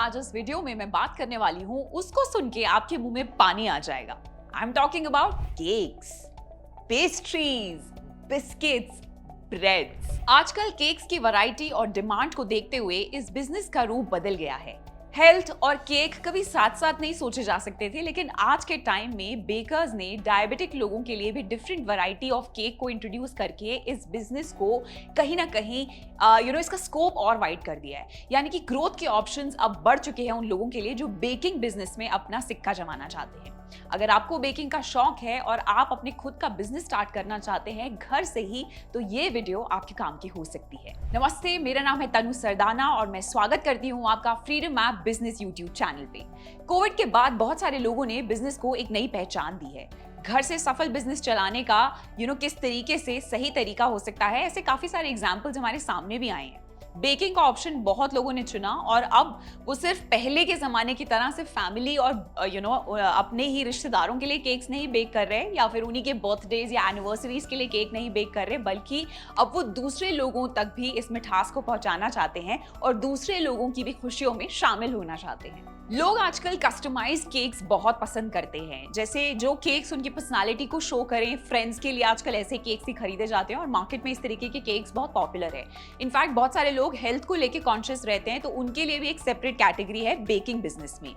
आज इस वीडियो में मैं बात करने वाली हूँ उसको सुन के आपके मुंह में पानी आ जाएगा। I am talking about cakes, pastries, biscuits, breads. आजकल केक्स की वैरायटी और डिमांड को देखते हुए इस बिजनेस का रूप बदल गया है। हेल्थ और केक कभी साथ साथ नहीं सोचे जा सकते थे, लेकिन आज के टाइम में बेकर्स ने डायबिटिक लोगों के लिए भी डिफरेंट वैरायटी ऑफ केक को इंट्रोड्यूस करके इस बिजनेस को कहीं ना कहीं इसका स्कोप और वाइड कर दिया है। यानी कि ग्रोथ के ऑप्शंस अब बढ़ चुके हैं उन लोगों के लिए जो बेकिंग बिजनेस में अपना सिक्का जमाना चाहते हैं। अगर आपको बेकिंग का शौक है और आप अपने खुद का बिजनेस स्टार्ट करना चाहते हैं घर से ही, तो ये वीडियो आपके काम की हो सकती है। नमस्ते, मेरा नाम है तनु सरदाना और मैं स्वागत करती हूँ आपका freedom app business YouTube channel पे। कोविड के बाद बहुत सारे लोगों ने बिजनेस को एक नई पहचान दी है। घर से सफल बिजनेस चलाने का किस तरीके से सही तरीका हो सकता है, ऐसे काफी सारे एग्जाम्पल्स हमारे सामने भी आए हैं। बेकिंग का ऑप्शन बहुत लोगों ने चुना और अब वो सिर्फ पहले के जमाने की तरह से फैमिली और अपने ही रिश्तेदारों के लिए केक्स नहीं बेक कर रहे या फिर उन्हीं के बर्थडेज या एनिवर्सरीज के लिए केक नहीं बेक कर रहे, बल्कि अब वो दूसरे लोगों तक भी इस मिठास को पहुंचाना चाहते हैं और दूसरे लोगों की भी खुशियों में शामिल होना चाहते हैं। लोग आजकल कस्टमाइज्ड केक्स बहुत पसंद करते हैं, जैसे जो केक्स उनकी पर्सनालिटी को शो करें। फ्रेंड्स के लिए आजकल ऐसे केक्स ही खरीदे जाते हैं और मार्केट में इस तरीके के केक्स बहुत पॉपुलर है। इनफैक्ट बहुत सारे लोग हेल्थ को लेके कॉन्शियस रहते हैं, तो उनके लिए भी एक सेपरेट कैटेगरी है बेकिंग बिजनेस में।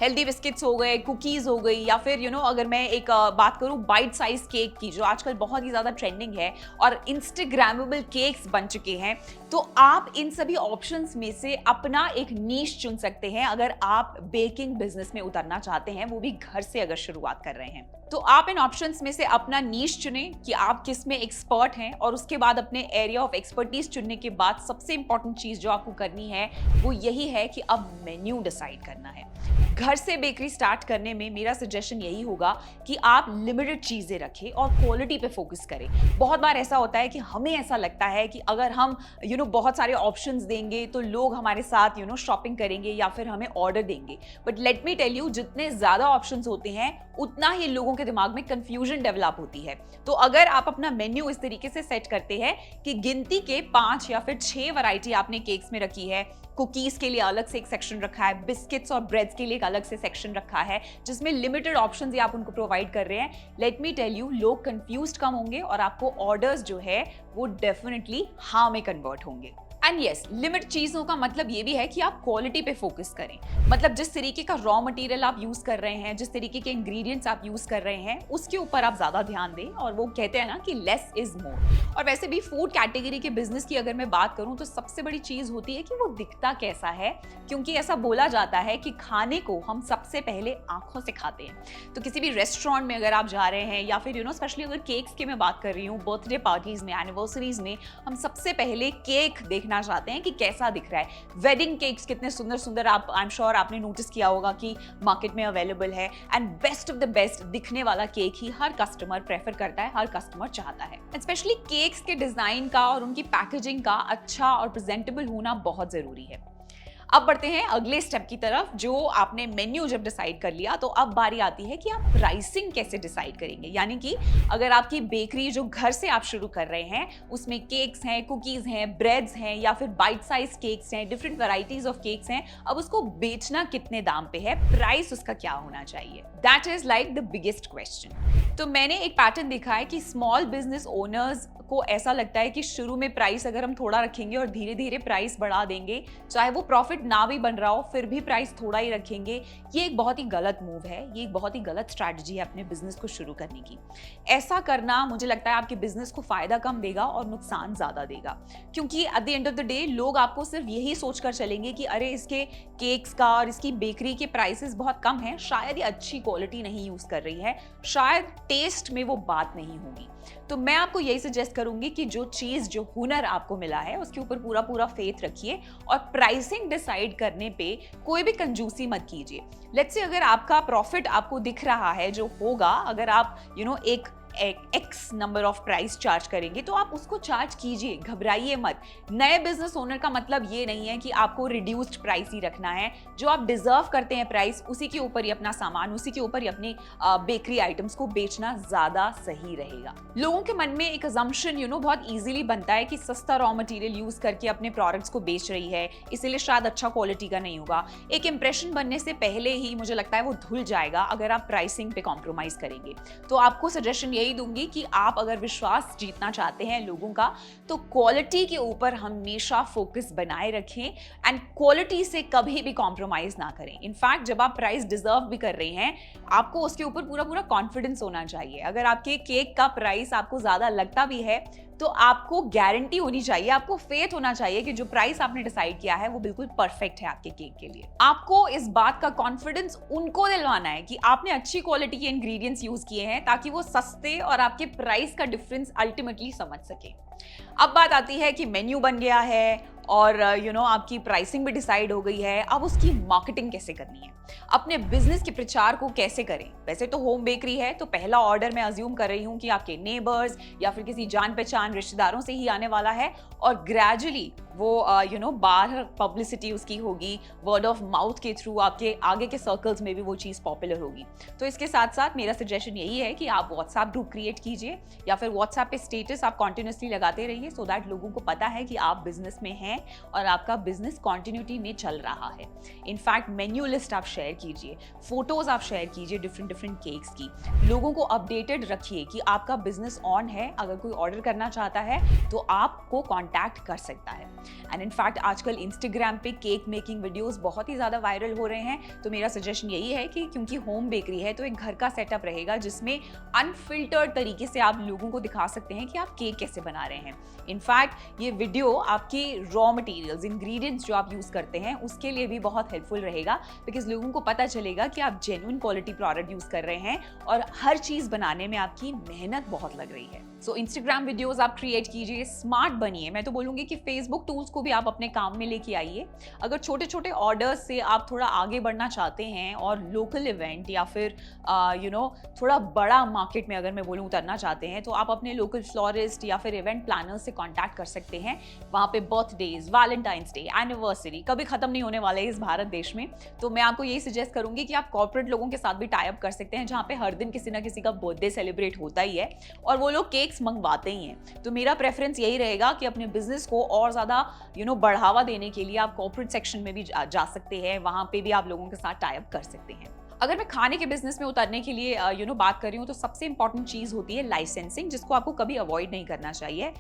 हेल्दी बिस्किट्स हो गए, कुकीज हो गई, या फिर अगर मैं एक बात करूं बाइट साइज केक की, जो आजकल बहुत ही ज्यादा ट्रेंडिंग है और इंस्टाग्रामेबल केक्स बन चुके हैं, तो आप इन सभी ऑप्शंस में से अपना एक नीश चुन सकते हैं अगर आप बेकिंग बिजनेस में उतरना चाहते हैं, वो भी घर से अगर शुरुआत कर रहे हैं। तो आप इन ऑप्शंस में से अपना नीश चुनें कि आप किस में एक्सपर्ट हैं, और उसके बाद अपने एरिया ऑफ एक्सपर्टीज चुनने के बाद सबसे इंपॉर्टेंट चीज जो आपको करनी है वो यही है कि अब मेन्यू डिसाइड करना है। घर से बेकरी स्टार्ट करने में मेरा सजेशन यही होगा कि आप लिमिटेड चीजें रखें और क्वालिटी पे फोकस करें। बहुत बार ऐसा होता है कि हमें ऐसा लगता है कि अगर हम बहुत सारे ऑप्शंस देंगे तो लोग हमारे साथ शॉपिंग करेंगे या फिर हमें ऑर्डर देंगे। But let me tell you, जितने ज्यादा ऑप्शंस होते हैं उतना ही लोगों के दिमाग में कंफ्यूजन डेवलप होती है। तो अगर आप अपना मेन्यू इस तरीके से सेट करते हैं कि गिनती के 5 या फिर 6 वैरायटी आपने केक्स में रखी है, कुकीज के लिए अलग से एक सेक्शन रखा है, बिस्किट्स और ब्रेड्स के लिए एक अलग से सेक्शन रखा है, जिसमें लिमिटेड ऑप्शंस आप उनको प्रोवाइड कर रहे हैं, लेट मी टेल यू, लोग कंफ्यूज्ड कम होंगे और आपको ऑर्डर्स जो है वो डेफिनेटली हाँ में कन्वर्ट होंगे। एंड यस, लिमिट चीजों का मतलब ये भी है कि आप क्वालिटी पे फोकस करें। मतलब जिस तरीके का रॉ मटेरियल आप यूज कर रहे हैं, जिस तरीके के इंग्रेडिएंट्स आप यूज कर रहे हैं, उसके ऊपर आप ज्यादा ध्यान दें। और वो कहते हैं ना कि लेस इज मोर। और वैसे भी फूड कैटेगरी के बिजनेस की अगर मैं बात करूं तो सबसे बड़ी चीज होती है कि वो दिखता कैसा है, क्योंकि ऐसा बोला जाता है कि खाने को हम सबसे पहले आंखों से खाते हैं। तो किसी भी रेस्टोरेंट में अगर आप जा रहे हैं या फिर स्पेशली अगर केक्स की मैं बात कर रही हूँ, बर्थडे पार्टीज में, एनिवर्सरीज में, हम सबसे पहले केक देखना चाहते हैं कि कैसा दिख रहा है। वेडिंग केक्स कितने सुंदर सुंदर आप, आई एम श्योर आपने नोटिस किया होगा कि मार्केट में अवेलेबल है। And best of the best दिखने वाला केक ही हर कस्टमर प्रेफर करता है, हर कस्टमर चाहता है। स्पेशली केक्स के डिजाइन का और उनकी पैकेजिंग का अच्छा और प्रेजेंटेबल होना बहुत जरूरी है। अब बढ़ते हैं अगले स्टेप की तरफ। जो आपने मेन्यू जब डिसाइड कर लिया, तो अब बारी आती है कि आप प्राइसिंग कैसे डिसाइड करेंगे। यानी कि अगर आपकी बेकरी जो घर से आप शुरू कर रहे हैं, उसमें केक्स हैं, कुकीज हैं, ब्रेड्स हैं, या फिर बाइट साइज केक्स हैं, डिफरेंट वैरायटीज ऑफ केक्स हैं, अब उसको बेचना कितने दाम पे है, प्राइस उसका क्या होना चाहिए, that is like the biggest question. तो मैंने एक पैटर्न देखा है कि स्मॉल बिजनेस ओनर्स को ऐसा लगता है कि शुरू में प्राइस अगर हम थोड़ा रखेंगे और धीरे धीरे प्राइस बढ़ा देंगे, चाहे वो प्रॉफिट ना भी बन रहा हो फिर भी प्राइस थोड़ा ही रखेंगे, ये एक बहुत ही गलत मूव है। ये एक बहुत ही गलत स्ट्रैटेजी है अपने बिजनेस को शुरू करने की। ऐसा करना मुझे लगता है आपके बिजनेस को फायदा कम देगा और नुकसान ज्यादा देगा, क्योंकि at the end of the day लोग आपको सिर्फ यही सोचकर चलेंगे कि अरे इसके केक्स का और इसकी बेकरी के प्राइसेस बहुत कम है, शायद ये अच्छी क्वालिटी नहीं यूज कर रही है, शायद टेस्ट में वो बात नहीं होगी। तो मैं आपको यही सजेस्ट करूंगी कि जो चीज, जो हुनर आपको मिला है, उसके ऊपर पूरा पूरा फेथ रखिए और प्राइसिंग डिसाइड करने पे कोई भी कंजूसी मत कीजिए। लेट्स से अगर आपका प्रॉफिट आपको दिख रहा है जो होगा, अगर आप एक x number of price charge करेंगे तो आप उसको चार्ज कीजिए, घबराइए मत। नए बिजनेस ओनर का मतलब ये नहीं है कि आपको रिड्यूस्ड प्राइस ही रखना है। जो आप डिजर्व करते हैं प्राइस, उसी के ऊपर ही अपना सामान, उसी के ऊपर ही अपनी बेकरी आइटम्स को बेचना ज्यादा सही रहेगा। लोगों के मन में एक अजम्पशन बहुत इजीली बनता है कि सस्ता रॉ मटेरियल यूज करके अपने प्रोडक्ट्स को बेच रही है, इसीलिए शायद अच्छा क्वालिटी का नहीं होगा। एक इंप्रेशन बनने से पहले ही मुझे लगता है वो धुल जाएगा अगर आप प्राइसिंग पे कॉम्प्रोमाइज करेंगे। तो आपको सजेशन यही दूंगी कि आप अगर विश्वास जीतना चाहते हैं लोगों का, तो क्वालिटी के ऊपर हमेशा फोकस बनाए रखें एंड क्वालिटी से कभी भी कॉम्प्रोमाइज ना करें। इनफैक्ट जब आप प्राइस डिजर्व भी कर रहे हैं, आपको उसके ऊपर पूरा पूरा कॉन्फिडेंस होना चाहिए। अगर आपके केक का प्राइस आपको ज्यादा लगता भी है तो आपको गारंटी होनी चाहिए, आपको फेथ होना चाहिए कि जो प्राइस आपने डिसाइड किया है वो बिल्कुल परफेक्ट है आपके केक के लिए। आपको इस बात का कॉन्फिडेंस उनको दिलवाना है कि आपने अच्छी क्वालिटी के इंग्रेडिएंट्स यूज किए हैं ताकि वो सस्ते और आपके प्राइस का डिफरेंस अल्टीमेटली समझ सके। अब बात आती है कि मेन्यू बन गया है और आपकी प्राइसिंग भी डिसाइड हो गई है, अब उसकी मार्केटिंग कैसे करनी है, अपने बिजनेस के प्रचार को कैसे करें। वैसे तो होम बेकरी है तो पहला ऑर्डर मैं अज्यूम कर रही हूँ कि आपके नेबर्स या फिर किसी जान पहचान रिश्तेदारों से ही आने वाला है और ग्रेजुअली वो बाहर पब्लिसिटी उसकी होगी, वर्ड ऑफ माउथ के थ्रू आपके आगे के सर्कल्स में भी वो चीज़ पॉपुलर होगी। तो इसके साथ साथ मेरा सजेशन यही है कि आप व्हाट्सएप ग्रुप क्रिएट कीजिए या फिर व्हाट्सएप पे स्टेटस आप कॉन्टिन्यूसली लगाते रहिए सो दैट लोगों को पता है कि आप बिजनेस में हैं और आपका बिजनेस कॉन्टिन्यूटी में चल रहा है। इनफैक्ट मेन्यू लिस्ट आप शेयर कीजिए, फोटोज आप शेयर कीजिए डिफरेंट केक्स की, लोगों को अपडेटेड रखिए कि आपका बिजनेस ऑन है। अगर कोई ऑर्डर करना चाहता है तो आपको कॉन्टैक्ट कर सकता है। एंड इनफैक्ट आजकल इंस्टाग्राम पे केक मेकिंग वीडियोस बहुत ही ज़्यादा वायरल हो रहे हैं। तो मेरा सजेशन यही है कि क्योंकि होम बेकरी है तो एक घर का सेटअप रहेगा जिसमें अनफिल्टर्ड तरीके से आप लोगों को दिखा सकते हैं कि आप केक कैसे बना रहे हैं। इनफैक्ट ये वीडियो आपकी रॉ मटेरियल्स, इंग्रेडिएंट्स जो आप यूज़ करते हैं उसके लिए भी बहुत हेल्पफुल रहेगा, बिकॉज लोगों को पता चलेगा कि आप जेन्युइन क्वालिटी प्रोडक्ट यूज़ कर रहे हैं और हर चीज़ बनाने में आपकी मेहनत बहुत लग रही है। सो इंस्टाग्राम वीडियोस आप क्रिएट कीजिए, स्मार्ट बनिए। मैं तो बोलूँगी कि फेसबुक टूल्स को भी आप अपने काम में लेके आइए। अगर छोटे छोटे ऑर्डर्स से आप थोड़ा आगे बढ़ना चाहते हैं और लोकल इवेंट या फिर थोड़ा बड़ा मार्केट में अगर मैं बोलूँ उतरना चाहते हैं, तो आप अपने लोकल फ्लोरिस्ट या फिर इवेंट प्लानर्स से कॉन्टैक्ट कर सकते हैं। वहाँ पे बर्थडेज, वैलेंटाइंस डे, एनिवर्सरी कभी खत्म नहीं होने वाले इस भारत देश में। तो मैं आपको यही सजेस्ट करूंगी कि आप कॉर्पोरेट लोगों के साथ भी टाई अप कर सकते हैं, जहाँ पे हर दिन किसी ना किसी का बर्थडे सेलिब्रेट होता ही है और वो लोग केक्स मंगवाते ही हैं। तो मेरा प्रेफरेंस यही रहेगा कि अपने बिजनेस को और ज़्यादा बढ़ावा देने के लिए आप कॉर्पोरेट सेक्शन में भी जा सकते हैं, वहाँ पे भी आप लोगों के साथ टाई अप कर सकते हैं। अगर मैं खाने के बिजनेस में उतरने के लिए बात कर रही हूँ तो सबसे इंपॉर्टेंट चीज़ होती है लाइसेंसिंग, जिसको आपको कभी अवॉइड नहीं करना चाहिए।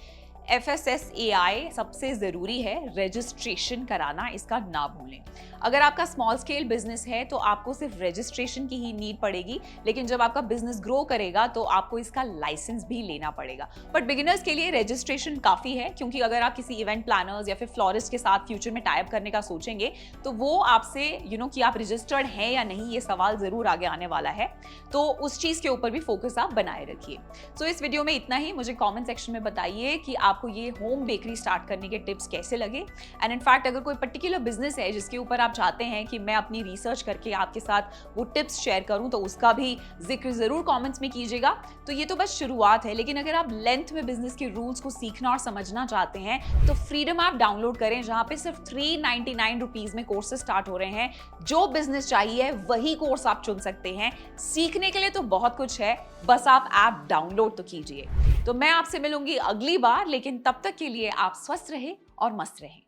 FSSAI सबसे ज़रूरी है, रजिस्ट्रेशन कराना इसका ना भूलें। अगर आपका स्मॉल स्केल बिजनेस है तो आपको सिर्फ रजिस्ट्रेशन की ही नीड पड़ेगी, लेकिन जब आपका बिजनेस ग्रो करेगा तो आपको इसका लाइसेंस भी लेना पड़ेगा। बट बिगिनर्स के लिए रजिस्ट्रेशन काफ़ी है, क्योंकि अगर आप किसी इवेंट प्लानर्स या फिर फ्लोरिस्ट के साथ फ्यूचर में टाई अप करने का सोचेंगे तो वो आपसे कि आप रजिस्टर्ड हैं या नहीं, ये सवाल ज़रूर आगे आने वाला है। तो उस चीज़ के ऊपर भी फोकस आप बनाए रखिए। सो इस वीडियो में इतना ही। मुझे कॉमेंट सेक्शन में बताइए कि आपको ये होम बेकरी स्टार्ट करने के टिप्स कैसे लगे। एंड इनफैक्ट अगर कोई पर्टिकुलर बिजनेस है जिसके ऊपर आप चाहते हैं कि मैं अपनी रिसर्च करके आपके साथ वो टिप्स शेयर करूं, तो उसका भी जिक्र जरूर कमेंट्स में कीजिएगा। तो ये तो बस शुरुआत है, लेकिन अगर आप लेंथ में बिजनेस के रूल्स को सीखना और समझना चाहते हैं तो फ्रीडम ऐप डाउनलोड करें, जहां पे सिर्फ 399 रुपीज में कोर्सेज स्टार्ट हो रहे हैं। जो बिजनेस चाहिए वही कोर्स आप चुन सकते हैं। सीखने के लिए तो बहुत कुछ है, बस आप ऐप डाउनलोड तो कीजिए। तो मैं आपसे मिलूंगी अगली बार, लेकिन तब तक के लिए आप स्वस्थ रहें और मस्त रहें।